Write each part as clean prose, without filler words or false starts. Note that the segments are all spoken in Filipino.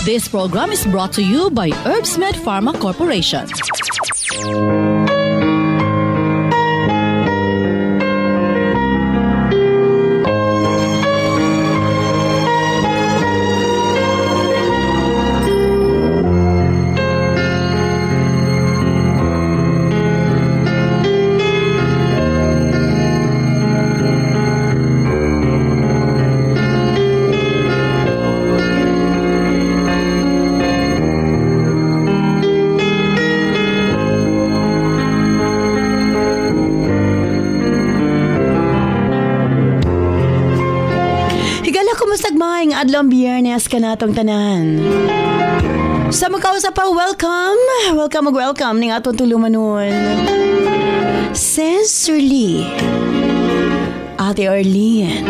This program is brought to you by Herbsmed Pharma Corporation. Adlong Biyernes ka natong tanan. Sa magkausap pa, welcome ning atong tulumanon. Sister Lee, Ate Arlene.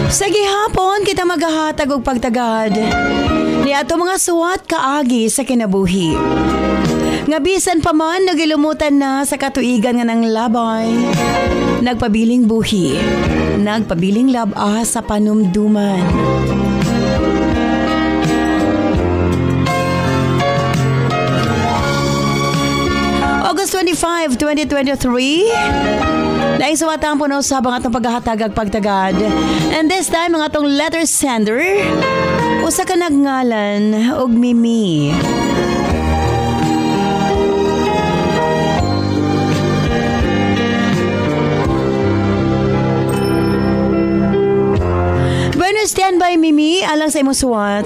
Sa gihapon kita maghahatag og pagtagad ni ato mga suwat kaagi sa kinabuhi. Nga bisan pa man nagilumutan na sa katuigan nga ng labay, nagpabiling buhi, nagpabiling laba sa panumduman. August 25, 2023, naisuwatang puno sa bang atong paghahatag ag pagtagad. And this time, ang atong letter sender, usa ka nagngalan og Mimi. Stand by Mimi, alang sa imong suwat.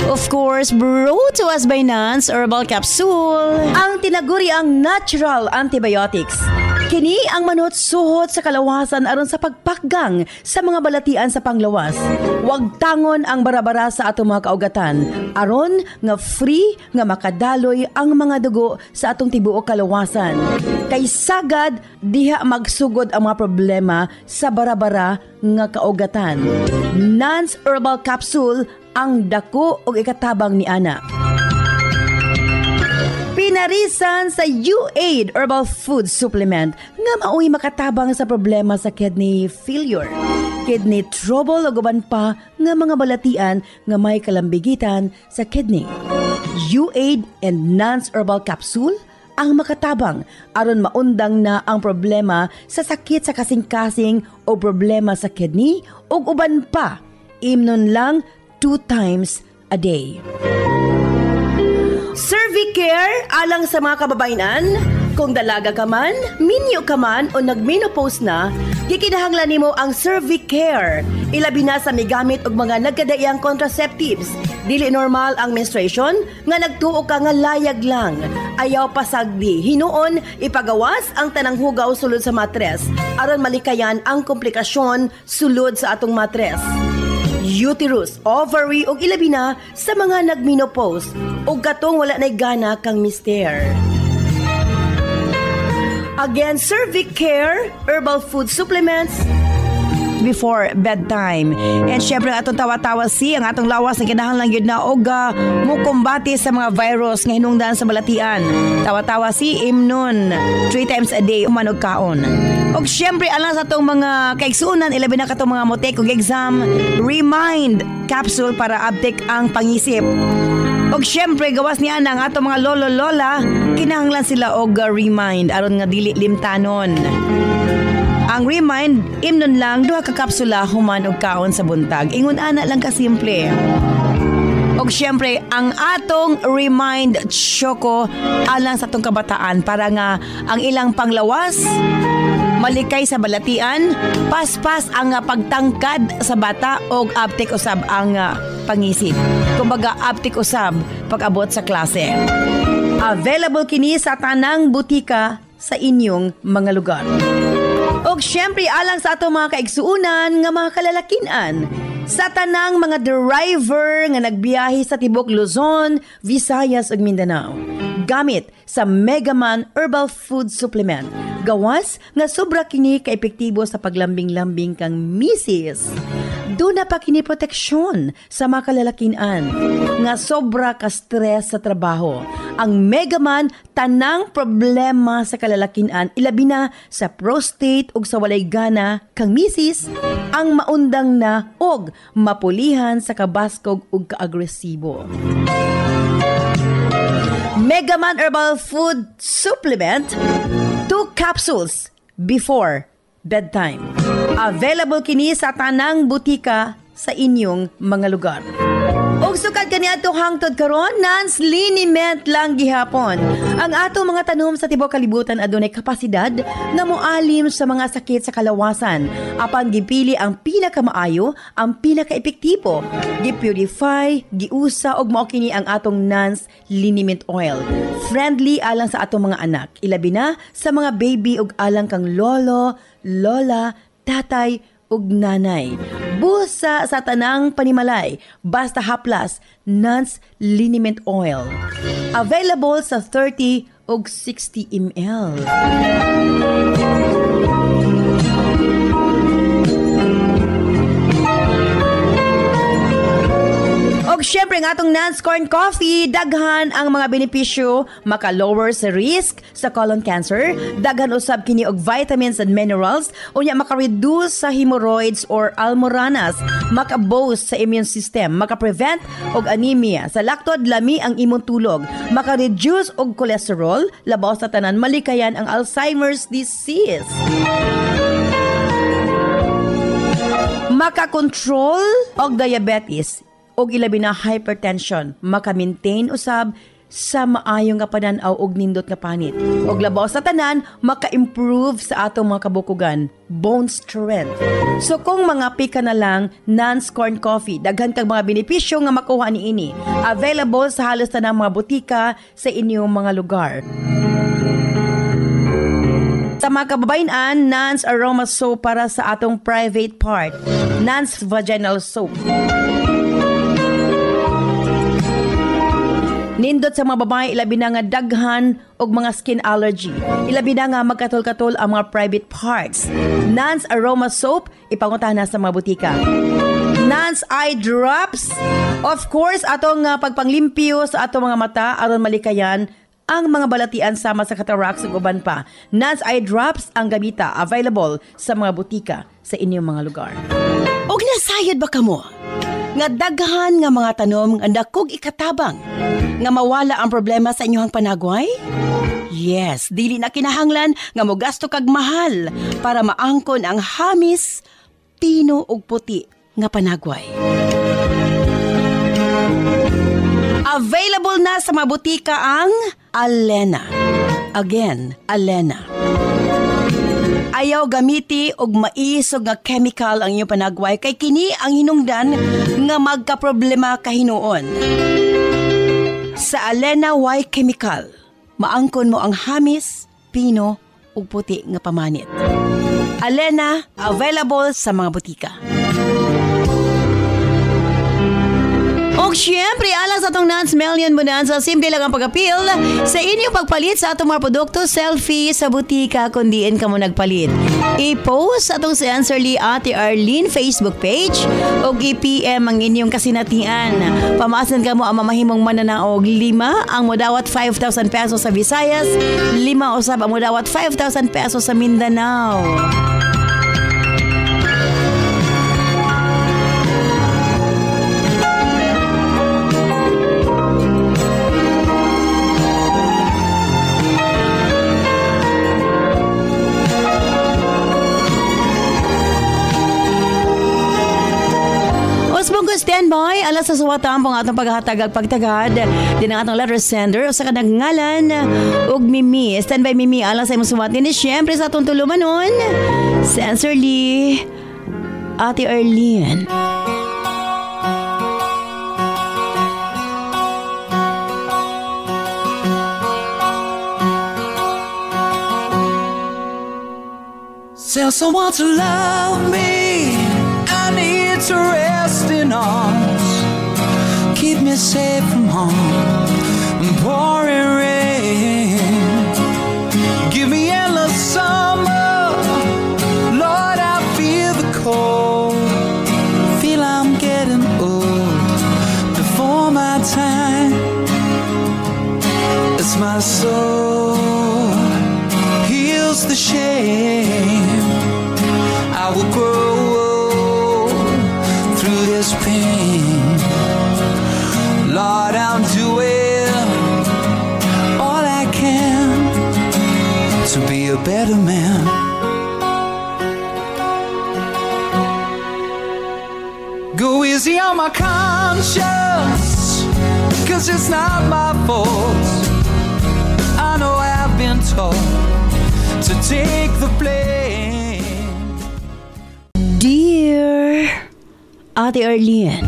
Of course, brought to us by Nance Herbal Capsule. Ang tinaguri ang natural antibiotics. Kini ang manot suhot sa kalawasan aron sa pagpakgang sa mga balatian sa panglawas. Huwag tangon ang barabara sa atong mga kaugatan. Aron nga free nga makadaloy ang mga dugo sa atong tibuok kalawasan. Kay sagad diha magsugod ang mga problema sa barabara nga kaugatan. Nance Herbal Capsule ang dako og ikatabang ni ana. Pinarisan sa U-Aid Herbal Food Supplement nga mao'y makatabang sa problema sa kidney failure, kidney trouble o guban pa nga mga balatian nga may kalambigitan sa kidney. U-Aid and Nance Herbal Capsule ang makatabang aron maundang na ang problema sa sakit sa kasing-kasing o problema sa kidney o uban pa. Imnon lang 2 times a day. Cervicare alang sa mga kababainan. Kung dalaga ka man, minyo ka man o nagmenopause na, gikinahanglan nimo ang Cervicare. Ilabi na sa migamit og mga nagkadaiyang contraceptives. Dili normal ang menstruation nga nagtuo ka nga layag lang. Ayaw pasagdi, hinuon ipagawas ang tanang hugaw sulod sa matres aron malikayan ang komplikasyon sulod sa atong matres. Uterus, ovary ug ilabi na sa mga nagmenopause ug katong wala nay gana kang mister. Again, Cervicare Herbal Food Supplements before bedtime. And syempre atong tawa-tawa ang atong lawas na kinahanglan gyud na og mukumbati sa mga virus nga hinungdan sa balatian. Tawa-tawa imnon 3 times a day umanog kaon. Og syempre alang sa atong mga kaigsuonan ilabi na katong mga motek og exam, Remind capsule para update ang pangisip. Og syempre gawas niya ang atong mga lolo-lola, kinahanglan sila og Remind aron nga dili limtanon. Ang Remind, imnon lang 2 ka kapsula human og kaon sa buntag. Ingon ana lang kasimple. Og syempre, ang atong Remind Choco alang sa atong kabataan para nga ang ilang panglawas malikay sa balatian, paspas ang pagtangkad sa bata og aptik usab ang pangisip. Kumbaga aptik usab pag-abot sa klase. Available kini sa tanang butika sa inyong mga lugar. Og syempre alang sa atong mga kaigsuunan nga mga kalalakinan, sa tanang mga driver nga nagbiyahe sa tibok Luzon, Visayas ug Mindanao. Gamit sa Megaman Herbal Food Supplement. Gawas nga sobra kini ka-epektibo sa paglambing-lambing kang misis. Doon na pa kini proteksyon sa mga kalalakinan nga sobra ka stress sa trabaho. Ang Megaman tanang problema sa kalalakinan ilabi na sa prostate ug sa walay gana kang misis ang maundang na og mapulihan sa kabaskog ug kaagresibo. Megaman Herbal Food Supplement 2 capsules before bedtime. Available kini sa tanang butika sa inyong mga lugar. Og sukad kani atong hangtod karon, Nance liniment lang gihapon. Ang atong mga tanom sa tibuok kalibutan adunay kapasidad nga moalim sa mga sakit sa kalawasan. Apan gipili ang pinakamaayo, ang pinakaepektibo. Gipurify, giusa og mao kini ang atong Nance liniment oil. Friendly alang sa atong mga anak, ilabi na sa mga baby ug alang kang lolo, lola, tatay ug nanay. Busa sa tanang panimalay, basta haplas, Nance liniment oil. Available sa 30 ug 60 ml. Og syempre nga atong Nance Corn Coffee, daghan ang mga benepisyo, maka-lower sa risk sa colon cancer, daghan usab kini og vitamins and minerals, unya maka-reduce sa hemorrhoids or almoranas, maka-boost sa immune system, maka-prevent og anemia, sa laktod lami ang imong tulog, maka-reduce og cholesterol, labaw sa tanan malikayan ang Alzheimer's disease. Maka-control og diabetes, og ilabi na hypertension, maka-maintain usab sa maayong nga pananaw og nindot nga panit. Og labaw sa tanan, maka-improve sa atong mga kabukugan, bone strength. So kung mga pika na lang, Nance Corn Coffee, daghan kang mga benepisyo nga makuha niini. Available sa halos tanang mga butika sa inyong mga lugar. Sa mga kababayan, Nance Aroma Soap para sa atong private part, Nance Vaginal Soap. Nindot sa mga babae, ilabi na nga daghan og mga skin allergy. Ilabi na nga magkatol-katol ang mga private parts. Nance Aroma Soap, ipanguntahan na sa mga butika. Nance Eye Drops, of course, atong pagpanglimpyo sa atong mga mata aron malikayan ang mga balatian sama sa cataracts ug uban pa. Nance Eye Drops ang gamita, available sa mga butika sa inyong mga lugar. Og nasayod ba kamo nga daghan nga mga tanom nga dakog ikatabang nga mawala ang problema sa inyong panagway? Yes, dili na kinahanglan nga mogasto kag mahal para maangkon ang hamis, pino ug puti nga panagway. Available na sa mga butika ang Alena. Again, Alena. Ayaw gamiti og maisog nga chemical ang iyong panagway kay kini ang hinungdan nga magkaproblema kahinuon. Sa Alena Y Chemical, maangkon mo ang hamis, pino ug puti nga pamanit. Alena, available sa mga butika. Og syempre, alang sa itong Nance Million Bonanza, simple lang ang pag-appeal sa inyong pagpalit sa atong mga produkto, selfie sa butika kung diin ka mo nagpalit. I-post sa itong si Answerly Ate Arlene Facebook page o i-PM ang inyong kasinatian. Pamasan ka mo ang mamahimong mananaog. 5 ang mudawat 5,000 pesos sa Visayas, 5 usab ang mudawat 5,000 pesos sa Mindanao. Standby, alas sa suwatan pong atong paghatagag pagtagad din ang atong letter sender o sa kanang ngalan ug Mimi. Standby Mimi, alas sa imong suwatin ni siyempre sa atong tulumanon Sensorly Ate Arlene. Tell someone to love me, I need to rest in arms. Keep me safe from harm and pouring rain. Give me endless summer, Lord, I feel the cold. name. I will grow through this pain. Lord, I'm doing all I can to be a better man. Go easy on my conscience, 'cause it's not my fault. I know I've been taught to take the blame. Dear Ate Arlene,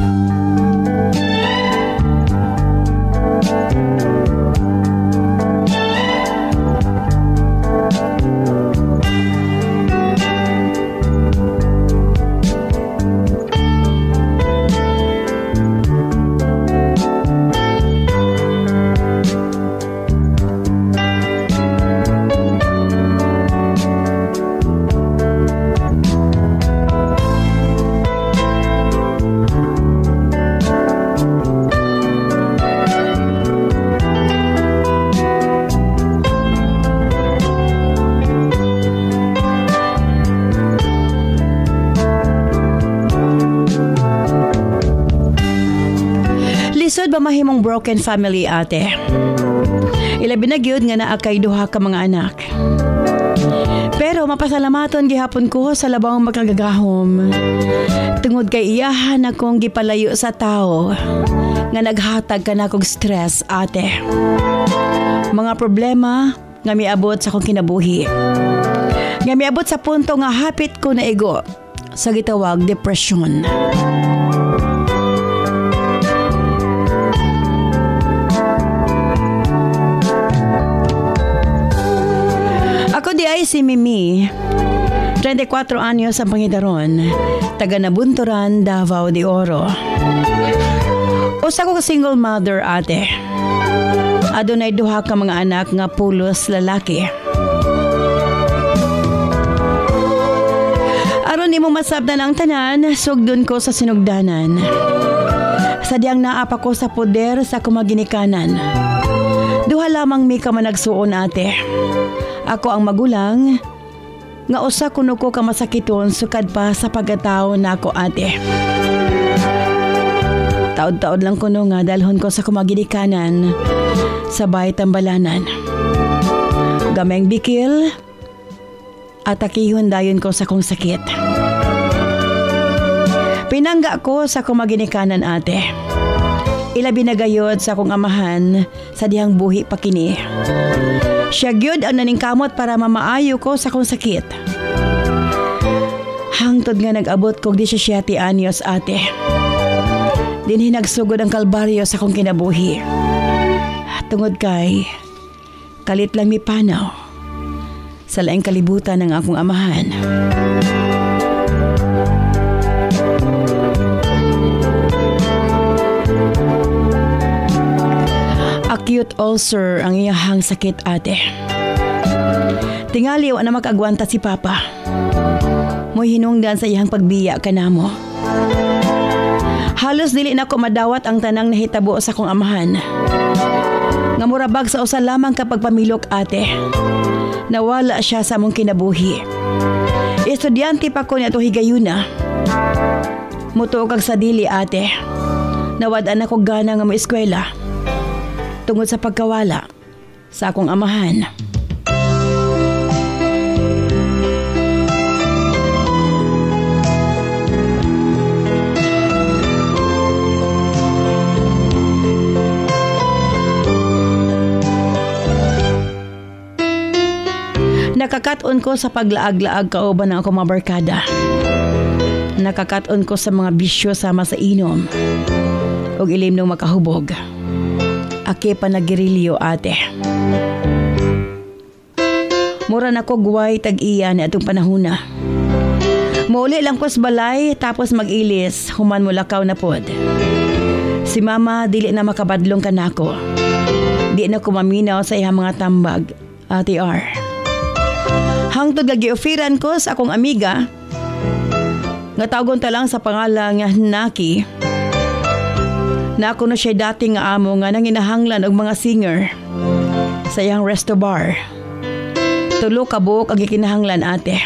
lisod ba mahimong broken family, ate? Ilabi na gyud nga naa kay duha ka mga anak. Pero mapasalamaton gihapon ko sa labang makagagahom. Tungod kay iyahan akong gipalayo sa tao nga naghatag ka na kong stress, ate. Mga problema nga miabot sa akong kinabuhi. Nga miabot sa punto nga hapit ko na igo sa gitawag depression. Ako di ay si Mimi, 34 anyos ang pangidaron, taga Nabunturan, Davao de Oro. Usa ko ka single mother, ate. Adunay duha ka mga anak nga pulos lalaki. Aron nimo masabtan ang tanan, sugdon ko sa sinugdanan. Sadyang naapa ko sa poder sa kumaginikanan. Duha lamang mi ka managsuon, ate. Ako ang magulang, nga usa kuno ko kamasakiton sukad pa sa pagkatao na ako, ate. Taod-taod lang kuno nga dalhon ko sa kumaginikanan sa bahay tambalanan. Gameng bikil at akihon dayon ko sa kong sakit. Pinangga ko sa kumaginikanan, ate. Ilabi na gayod sa akong amahan sa dihang buhi pa kini. Siya gyud ang naningkamot para mamaayo ko sa kong sakit. Hangtod nga nag-abot kog 17 anyos, ate. Dinhi nagsugod ang kalbaryo sa kong kinabuhi. Tungod kay kalit lang mi panaw sa laing kalibutan ng akong amahan. Acute ulcer ang iyahang sakit, ate. Tingali wa na makagwanta si Papa. Mo'y hinungdan sa iyang pagbiya kanamo. Halos dili na ko madawat ang tanang nahitabo sa kong amahan. Nga murabag sa usa lamang kapag pamilok, ate. Nawala siya sa among kinabuhi. Estudyante pa ko niya to higayuna. Mutuog kag sa dili, ate. Nawad-an ako gana nga mo eskwela. Tungod sa pagkawala sa akong amahan. Nakakaton ko sa paglaag-laag kauban ng akong mga barkada. Nakakaton ko sa mga bisyo sama sa inom ug ilim ng makahubog. Aki pa nagirilyo, ate. Mura na ko guway tag-iya ni atong panahuna. Mauli lang ko sa balay tapos mag-ilis, human mo lakaw na pod. Si mama dili na makabadlong kanako. Di na ko maminaw sa iyang mga tambag, Ate R. Hangtod gagi-ofiran ko sa akong amiga, nga tawgon ta lang sa pangalan nga Naki. Na ako na siya dating nga amo nga nanginahanglan og mga singer sa iyang resto bar. Tulo ka buok ang gikinahanglan ate.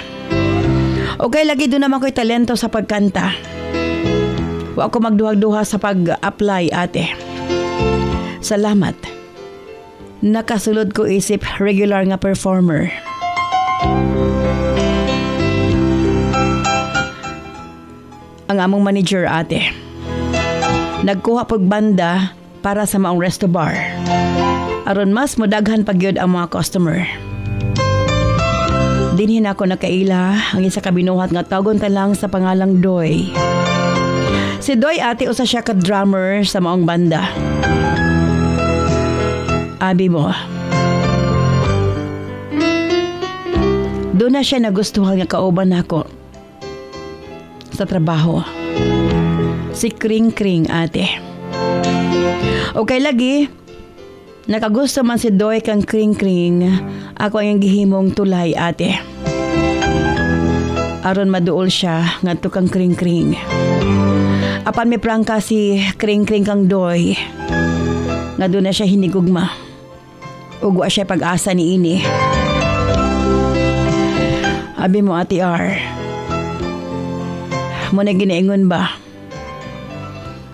Okay lagi doon naman ko'y talento sa pagkanta. Wa ako magduhag-duha sa pag-apply ate. Salamat. Nakasulod ko isip regular nga performer. Ang among manager ate. Nagkuha pag banda para sa maong resto bar. Aron mas modaghan pagyod ang mga customer. Dinhin ako nakaila ang isa kabinuhat nga tawgon ta lang sa pangalang Doy. Si Doy ate usa siya ka drummer sa maong banda. Abi mo. Doon na siya nagustuhan nga kauban ako sa trabaho. Si Kring Kring ate. Okay lagi. Nakagusto man si Doy kang Kring Kring. Ako ang gihimong tulay ate. Aron maduol siya ngadto kang Kring Kring. Apan may prangka si Kring Kring kang Doy. Nga doon na siya hinigugma. Ugwa siya pag-asa ni ini. Abi mo ati R. Muna ginaingon ba?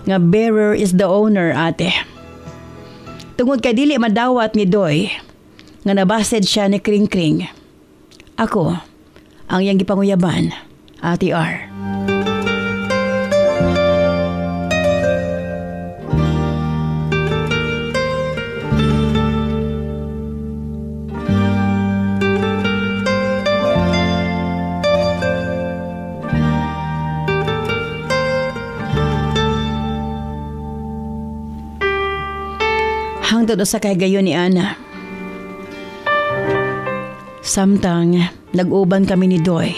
Nga bearer is the owner ate. Tungod kay dili madawat ni Doy nga nabased siya ni Kring Kring. Ako ang iyang gipanguyaban, ati R. Hangtod sa kay gayon ni Ana. Samtang nag-uban kami ni Doy.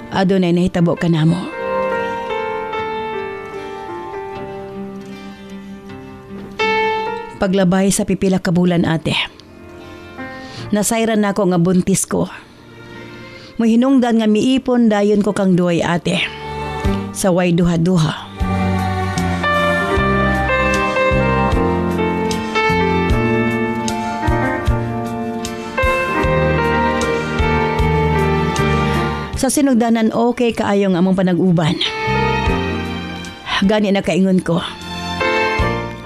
Adunay nahitabo ka namo. Paglabay sa pipila ka bulan ate. Nasayran nako nga buntis ko. Muhinungdan nga miipon dayon ko kang Doy ate. Sa way duha-duha. Sa sinugdanan okay kaayong among panag-uban. Gani na kaingon ko.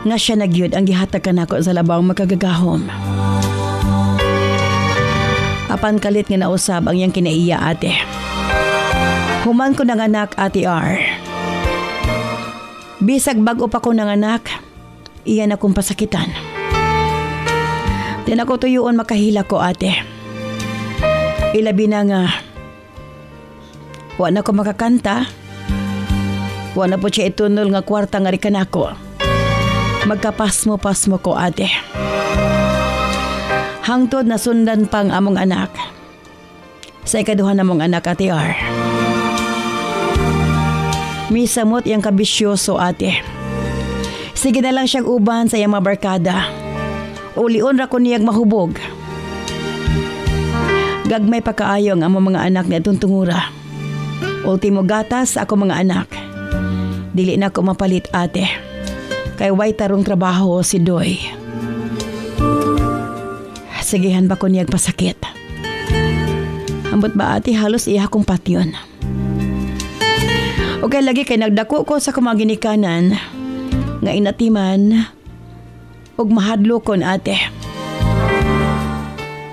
Nga siya nagyud ang gihatag kanako sa labang makagagahom. Apan kalit nga nausab ang iyang kinaiya ate. Human ko nanganak ate R. Bisag bag-o pa ko nanganak, iyan akong pasakitan. Din ako tuyuon makahila ko ate. Ilabi na nga wa na ko makakanta. Wa na po siya itunol nga kwarta nga rikan ako. Magkapasmo-pasmo ko ate. Hangtod na sundan pang among anak. Sa ikaduha namong anak ate R. Misamot iyang kabisyoso ate. Sige na lang siyang uban sa iyang mabarkada. Ulion ra ko niyag mahubog. Gagmay pa kaayong among mga anak na itong tungura. Ultimo gatas ako mga anak. Dili na ko mapalit ate. Kay way tarong trabaho si Doy. Sigihan ba ko niyag pasakit? Ambot ba ate halos iya kong patyon. Okay lagi kay nagdako ko sa kumaginikanan nga inatiman og mahadlo kon ate.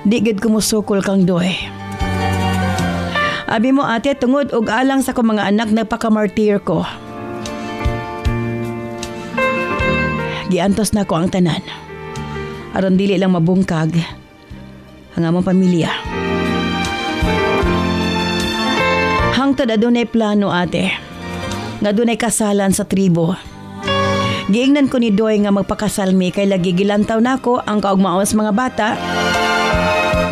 Di gid ko musukol kang Doy. Abi mo ate, tungod og alang sa ko mga anak nagpakamartir ko. Giantos na ko ang tanan. Aron dili lang mabungkag ang among pamilya. Hangtod adunay plano ate. Nga dunay kasalan sa tribo. Giingnan ko ni Doy nga magpakasalmi kay lagi gilantaw nako ang kaugmaos mga bata.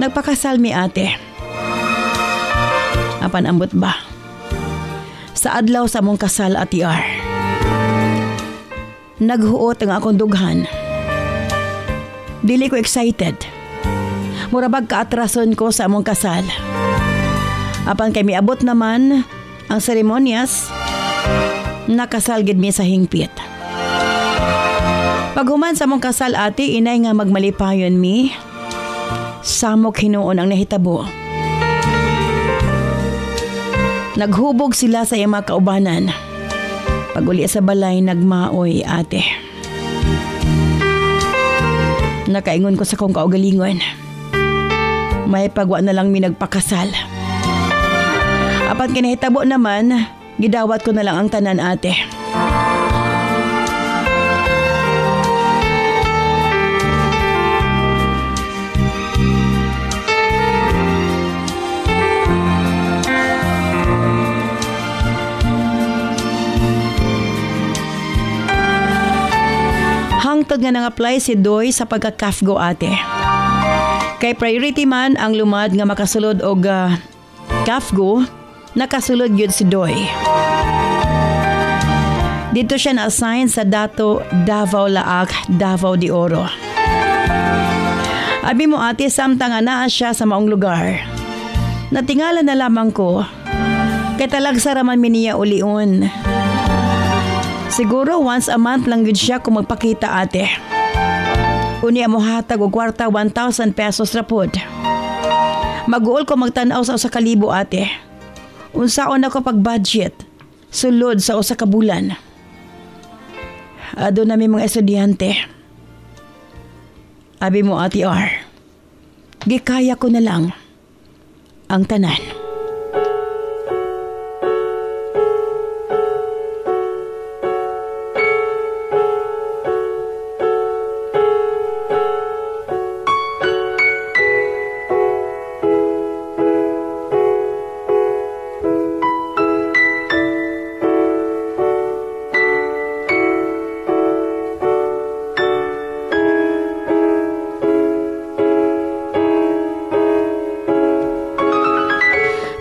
Nagpakasalmi ate. Apan ambot ba? Sa adlaw sa mong kasal ati R. Naghuot ang akong dughan. Dili ko excited. Murabag kaatrason ko sa among kasal. Apan kay miabot naman ang seremonyas, nakasal gid mi sa hingpit. Paghuman sa among kasal ati, inay nga magmalipayon mi. Samok hinuon ang nahitabo. Naghubog sila sa iyang mga kaubanan. Pag uli sa balay, nagmaoy ate. Nakaingon ko sa kong kaugalingon. May pagwa na lang mi nagpakasal. Apan kinahitabo naman, gidawat ko na lang ang tanan ate. Hangtod nga nang-apply si Doy sa pagka-CAFGO ate. Kay priority man ang lumad nga makasulod og CAFGO, nakasulod yun si Doy. Dito siya na-assign sa Dato Davao Laak, Davao de Oro. Abi mo ate, samtang anaa siya sa maong lugar. Natingala na lamang ko, kay talagsaraman miniya ulion. Siguro once a month lang yun siya kung magpakita ate. Unya mo hatag og kwarta 1,000 pesos ra pod. Mag-uol ko magtanaw sa 1,000 ate. Unsaon ako pag-budget, sulod sa 1 ka bulan. Ado nami mga estudyante. Abi mo ate R, gikaya ko na lang ang tanan.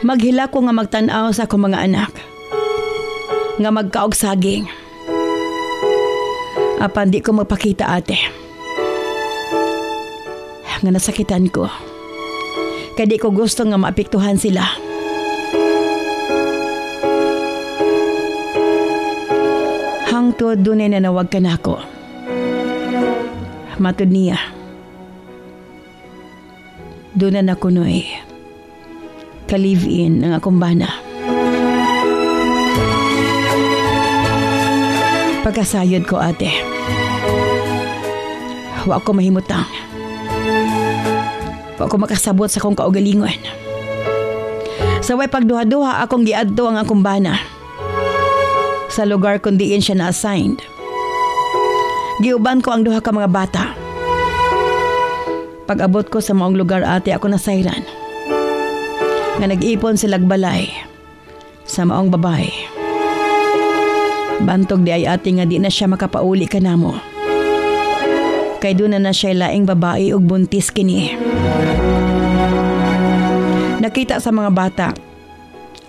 Maghila ko nga magtanaw sa akong mga anak. Nga magkaog saging. Apan di ko magpakita ate. Nga nasakitan ko. Kaya di ko gusto nga maapektuhan sila. Hangtod dunay nanawag ka na ako. Matud niya. Doon na kunoy. Ka-live-in ang akong bana. Pagkasayod ko ate, wa ako mahimutang. Wa ako makasabot sa akong kaugalingon. Sa way pagduha-duha akong giadto ang akong bana sa lugar kung diin siya na-assigned. Giuban ko ang duha ka mga bata. Pag-abot ko sa maong lugar ate, ako nasayran nga nag-ipon silag balay sa maong babay. Bantog di ay ate nga di na siya makapauli ka namo. Kay doon na siya laing babae ug buntis kini. Nakita sa mga bata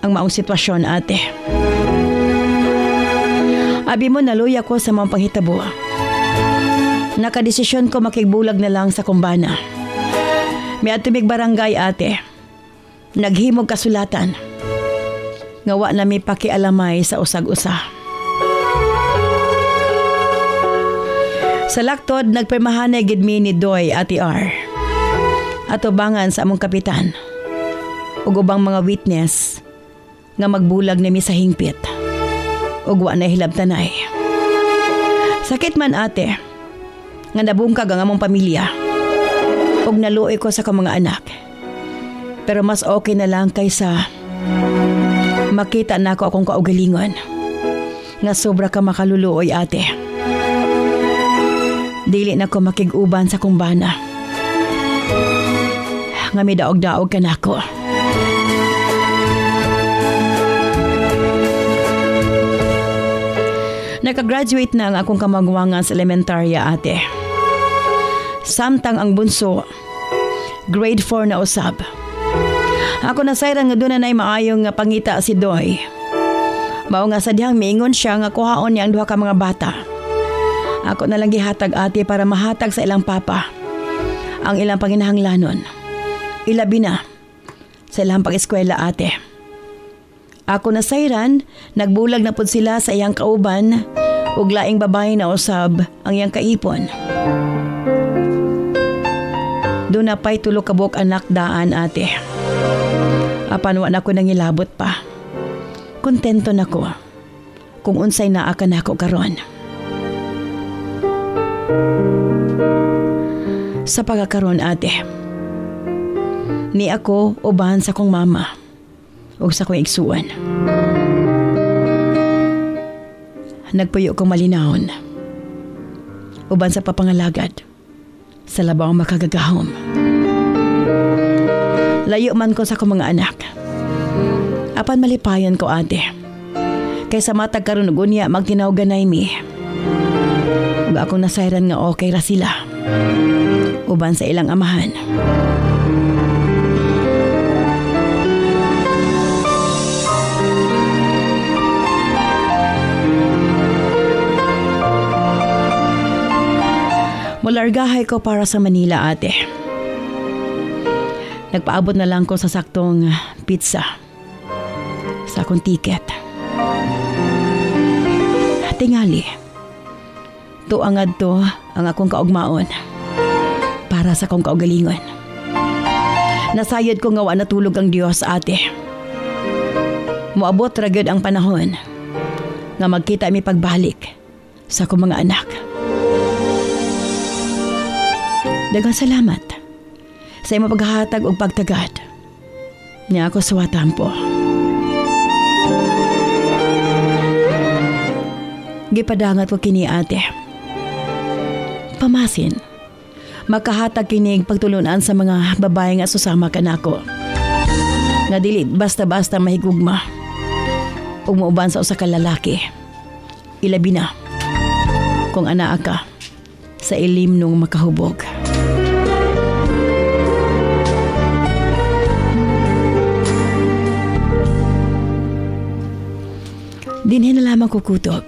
ang maong sitwasyon ate. Abi mo naluya ko sa mga panghitabo. Nakadesisyon ko makigbulag na lang sa kumbana. May atumig barangay ate. Naghimog kasulatan. Ngawa na may pakialamay sa usag-usa. Sa laktod, nagpermahanay gid mi ni Doy ati R. Atubangan sa among kapitan. Ug ubang mga witness nga magbulag nimi sa hingpit. Ug wa na hilabtanay. Sakit man ate nga nabungkag ang among pamilya. Ug naluoy ko sa mga anak. Pero mas okay na lang kaysa makita na ako akong kaugalingon nga sobra ka makaluluoy ate. Dili na ko makig-uban sa kumbana nga may daog-daog ka na ako. Nakagraduate na ang akong kamagwangan sa elementarya ate. Samtang ang bunso, grade 4 na usab. Ako nasayran nga doon na maayong nga pangita si Doy. Mao nga sadyang miingon siya nga kuhaon niya ang duha ka mga bata. Ako na lang gihatag ate para mahatag sa ilang papa ang ilang panginahanglanon. Ilabi na sa ilang pag-eskwela ate. Ako nasayran, nagbulag na pud sila sa iyang kauban ug laing babae na usab ang iyang kaipon. Doon Aduna pa'y tulo kabok anak daan ate. Apan wa na ko nangilabot pa. Kontento na ko kung unsay naa ka na ako karon. Sa pagkakaroon ate, ni ako uban sa kong mama o sa kong igsuan. Nagpuyo kong malinahon uban sa papangalagad sa labang makagagahom. Layo man ko sa kong mga anak. Apan malipayon ko ate. Kaysa matag karon og unya magtinawganay mi. Ug akong nasayran nga okay ra sila. Uban sa ilang amahan. Mulargahay ko para sa Manila ate. Nagpaabot na lang ko sa saktong pizza sa akong tiket. Tingali. Tuangad to ang akong kaugmaon para sa akong kaugalingon. Nasayod ko nga wa natulog ang Dios ate. Moabot ra gyud ang panahon nga magkita mi pagbalik sa akong mga anak. Daghang salamat sa imong paghahatag og pagtagad niya ako sa watampo. Gipadangat ko kini ate. Pamasin, makahatag kinig pagtulunan sa mga babae nga susama ka nako. Nga dili basta-basta mahigugma ug muuban sa usa ka lalaki. Ilabi na kung anaa ka sa ilim nung makahubog. Dinhin na lamang kukutob.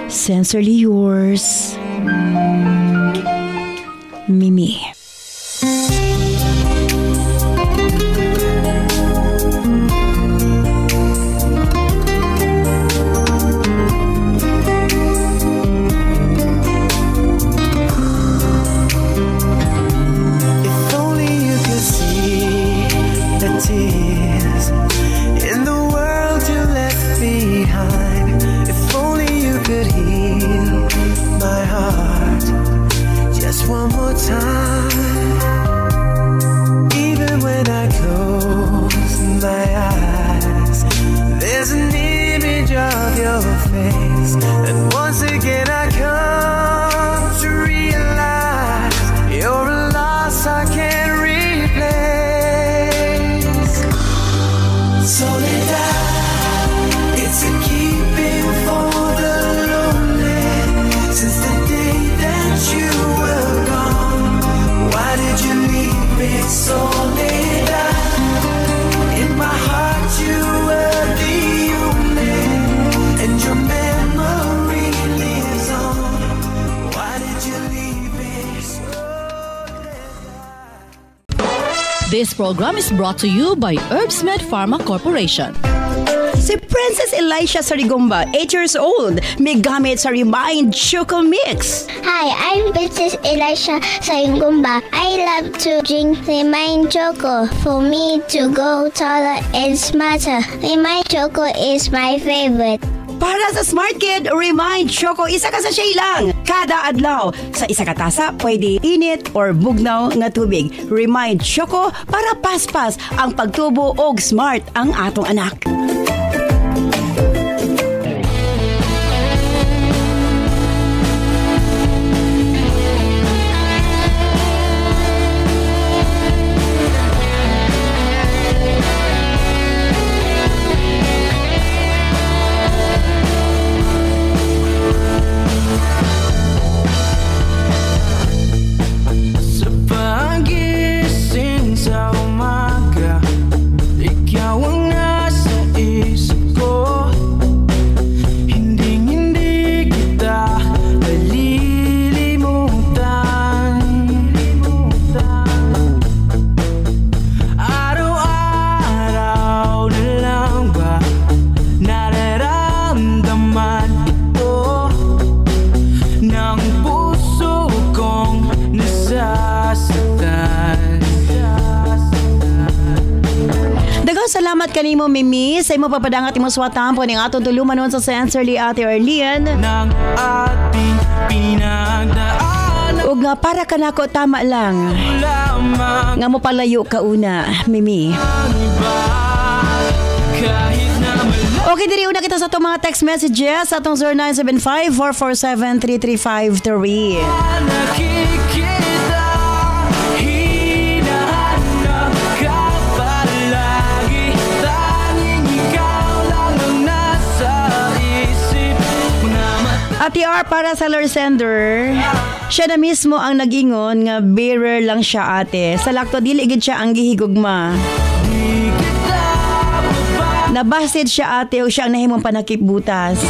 Sincerely yours, Mimi. This program is brought to you by Herbsmed Pharma Corporation. Si Princess Elisha Sarigomba, 8 years old, may gamit sa Remind Choco Mix. Hi, I'm Princess Elisha Sarigomba. I love to drink Remind Choco. For me to go taller and smarter, Remind Choco is my favorite. Para sa Smart Kid, Remind Choco, isa ka sa siya lang. Kada adlaw. Sa isa ka tasa, pwede init or bugnaw nga tubig. Remind Choco para paspas ang pagtubo og smart ang atong anak. Daghang salamat kanimo Mimi sa imo papadangat imong suwatan po ning atong tulumanon sa Sincerely Ate Arlene. Nang ating pinagdaan Ug nga para kanako tama lang lamang nga mo palayo ka una, Mimi. kahit na Okay, diri una kita sa itong mga text messages sa itong 0975-447-3353. nakikita, hinahanap ka palagi, tanging ikaw lang ang nasa isip mga mata. Ate R para sa Lord Sender, siya na mismo ang nag-ingon nga bearer lang siya ate. Sa lakto dili gid siya ang gihigugma. Nabasid siya ate o siya ang nahimong panakipbutas.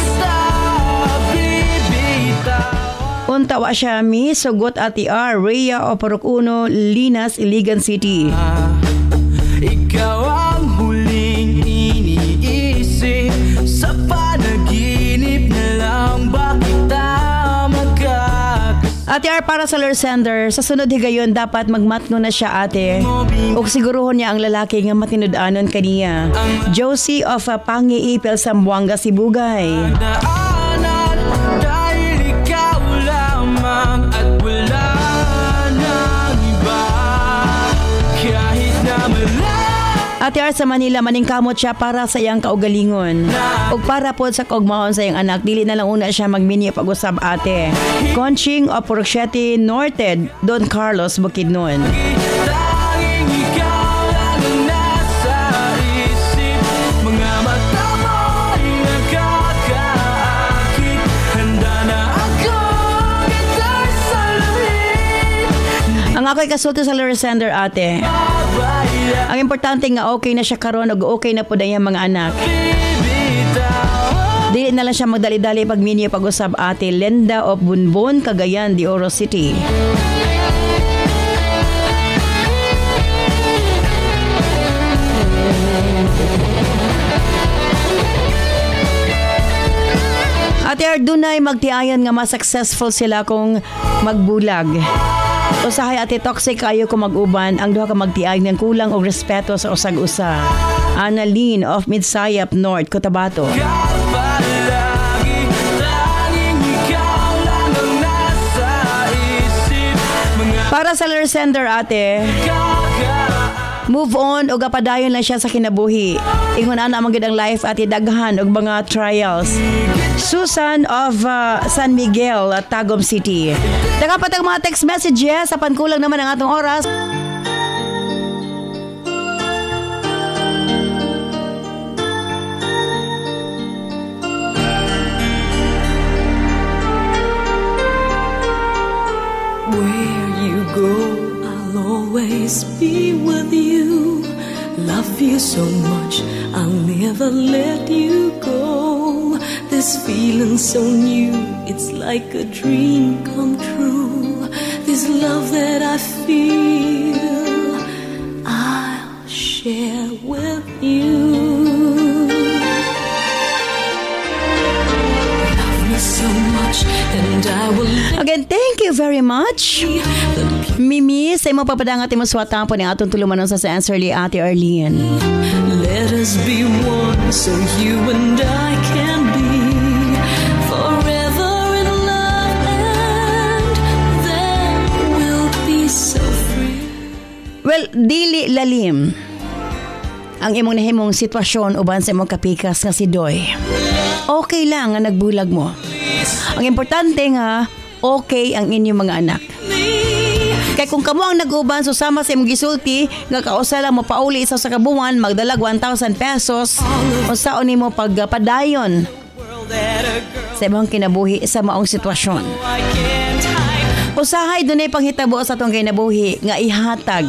Untawa siya mi, sugot Ate R, Rhea o Purok Uno, Linas, Iligan City. Ikaw ang huling iniisip sa panaginip na lang ba kita magkakasama. Ate R para sa Lord Sender, sa sunod higayon dapat magmatno na siya ate. Ug siguruhon niya ang lalaki nga matinud-anon kaniya. Josie of Pangi Ipil, Zamboanga, Sibugay. Daanan dahil ikaw lamang at wala nang iba, kahit na malayo. Ate R sa Manila, maningkamot siya para sa iyang kaugalingon. Ug para po sa kaugmahon sa iyang anak, dili na lang una siya magmini pag-usab ate. Conching o Puroksyete Norte, Don Carlos, Bukidnon. Tanging ikaw lang ang nasa isip, mga mata mo'y nakakaakit. Handa na ako kita'y salamin. Ang ako'y kasulti sa Lord Sender ate. Ang importante nga okay na siya karon ug okay na po na iyang mga anak. Dili na lang siya magdali-dali pag mini pag-usab ate. Lenda of Bunbon, Cagayan de Oro City. Ate Ardunay magtiayan nga mas successful sila kung magbulag. Usahay ate toxic kayo kung mag-uban ang duha ka magtiag ng kulang og respeto sa usag-usa. Annalyn of Midsayap North, Cotabato. Palagi, tanging ikaw lang ang nasa isip, mga Para sa Lord Sender ate, move on o gapadayon lang siya sa kinabuhi. Ingon ana magid ang life ate daghan og mga trials. Susan of San Miguel, Tagum City. Dapat ang mga text messages sa pankulang naman ang atong oras. Where you go, I'll always be with you. Love you so much, I'll never let you go. This feeling so new, it's like a dream come true. This love that I feel, I'll share with you. Love me so much, and I will Again, thank you very much. Mimi, sa imo papadangat imo suwatan po ni atong tulumanon sa Sincerely Ate Arlene. let us be one, so you and I can be forever in love, and then we'll be so free. Well, dili lalim ang imong nahimong sitwasyon uban sa imong kapikas nga si Doy. Okay lang nga nagbulag mo. Ang importante nga, okay ang inyong mga anak. Kaya kung kamo ang nag-uban, susama sa imong gisulti, nga kausala mo pauli isa sa kabuwan, magdalag 1,000 pesos, o saon nimo pagpadayon sa imong kinabuhi sa maong sitwasyon. Usahay dunay panghitabo sa atong kinabuhi nga ihatag.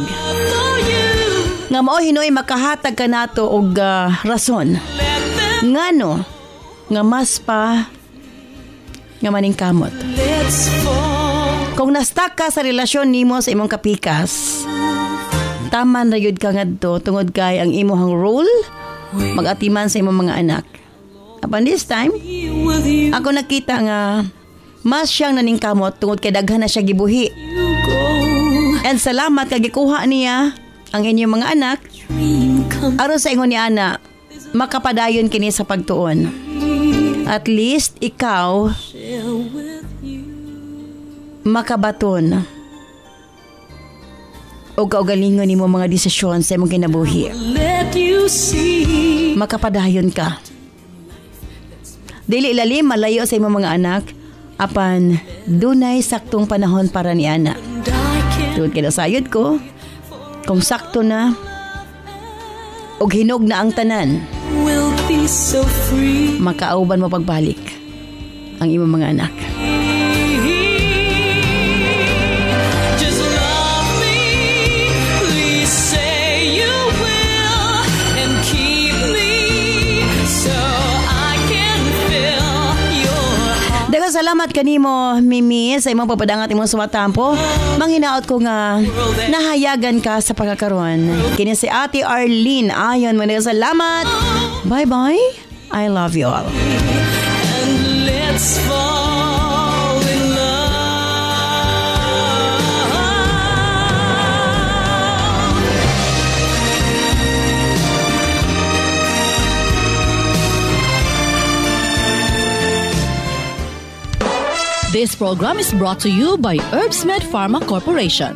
Nga mao hinoy makahatag ka nato og rason. Ngano nga mas pa nga maningkamot. Kung na-stuck ka sa relasyon nimo sa imong kapikas, taman ra yun ka ngadto tungod kay ang imong role mag-atiman sa imong mga anak. Upon this time, ako nakita nga mas siyang naningkamot tungod kay daghan na siya gibuhi. And salamat kay gikuha niya ang inyong mga anak Aron sa ingon ni ana, makapadayon kini sa pagtuon. At least ikaw makabaton o kaugalingon nimo mga desisyon sa imong kinabuhi. Makapadayon ka. Dili ilalim malayo sa imong mga anak, apan dunay saktong panahon para ni ana. Tungod kinasayod ko, kung sakto na og hinog na ang tanan, makaauban mo pagbalik ang imong mga anak. Salamat kanimo, Mimi, sa imong papadangat imong suwatampo. Manghinaot ko nga nahayagan ka sa pagkakaroon. Kini si Ate Arlene ayon mo. Salamat. Bye-bye. I love you all. And let's fall in This program is brought to you by Herbsmed Pharma Corporation.